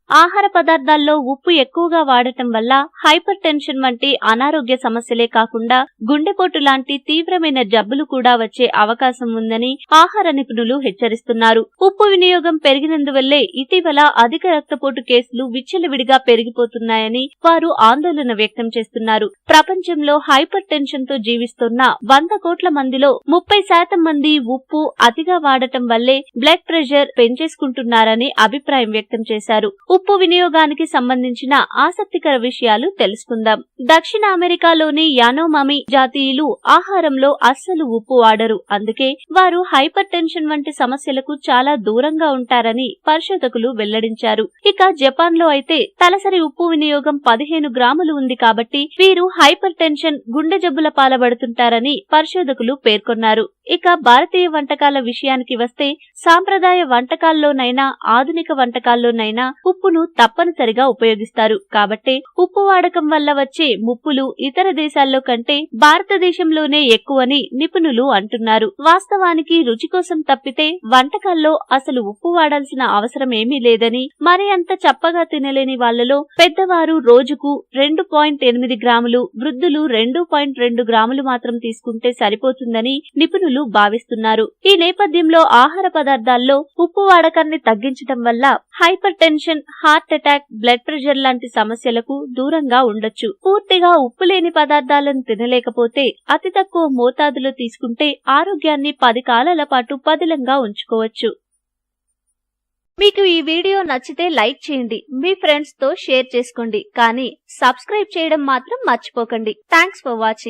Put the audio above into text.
ఆహార పదార్థాల్లో ఉప్పు ఎక్కువగా వాడటం వల్ల హైపర్ టెన్షన్ వంటి అనారోగ్య సమస్యలే కాకుండా గుండెపోటు లాంటి తీవ్రమైన జబ్బులు కూడా వచ్చే అవకాశం ఉందని ఆహార నిపుణులు హెచ్చరిస్తున్నారు. ఉప్పు వినియోగం పెరిగినందువల్లే ఇటీవల అధిక రక్తపోటు కేసులు విచ్చలవిడిగా పెరిగిపోతున్నాయని వారు ఆందోళన వ్యక్తం చేస్తున్నారు. ప్రపంచంలో హైపర్ టెన్షన్ తో జీవిస్తున్న 100 కోట్ల మందిలో 30% మంది ఉప్పు అతిగా వాడటం వల్లే బ్లడ్ ప్రెషర్ పెంచేసుకుంటున్నారని అభిప్రాయం వ్యక్తం చేశారు. ఉప్పు వినియోగానికి సంబంధించిన ఆసక్తికర విషయాలు తెలుసుకుందాం. దక్షిణ అమెరికాలోని యానోమామి జాతీయులు ఆహారంలో అస్సలు ఉప్పు వాడరు. అందుకే వారు హైపర్ టెన్షన్ వంటి సమస్యలకు చాలా దూరంగా ఉంటారని పరిశోధకులు వెల్లడించారు. ఇక జపాన్ లో అయితే తలసరి ఉప్పు వినియోగం 15 గ్రాములు ఉంది కాబట్టి వీరు హైపర్ టెన్షన్, గుండె జబ్బుల పాల్పడుతుంటారని పరిశోధకులు పేర్కొన్నారు. ఇక భారతీయ వంటకాల విషయానికి వస్తే సాంప్రదాయ వంటకాల్లోనైనా ఆధునిక వంటకాల్లోనైనా ఉప్పును తప్పనిసరిగా ఉపయోగిస్తారు. కాబట్టి ఉప్పు వాడకం వల్ల వచ్చే ముప్పులు ఇతర దేశాల్లో కంటే భారతదేశంలోనే ఎక్కువని నిపుణులు అంటున్నారు. వాస్తవానికి రుచి కోసం తప్పితే వంటకాల్లో అసలు ఉప్పు వాడాల్సిన అవసరం ఏమీ లేదని, మరి అంత చప్పగా తినలేని వాళ్లలో పెద్దవారు రోజుకు 2.8 గ్రాములు, వృద్ధులు 2.2 గ్రాములు మాత్రం తీసుకుంటే సరిపోతుందని నిపుణులు భావిస్తున్నారు. ఈ నేపథ్యంలో ఆహార పదార్థాల్లో ఉప్పు వాడకాన్ని తగ్గించడం వల్ల hyper tension, heart attack, blood pressure లాంటి సమస్యలకు దూరంగా ఉండొచ్చు. పూర్తిగా ఉప్పు లేని పదార్థాలను తినలేకపోతే అతి తక్కువ మోతాదులో తీసుకుంటే ఆరోగ్యాన్ని 10 కాలాల పాటు పదిలంగా ఉంచుకోవచ్చు. మీకు ఈ వీడియో నచ్చితే లైక్ చేయండి, మీ ఫ్రెండ్స్ తో షేర్ చేసుకోండి, కానీ సబ్స్క్రైబ్ చేయడం మాత్రం మర్చిపోకండి. Thanks for watching.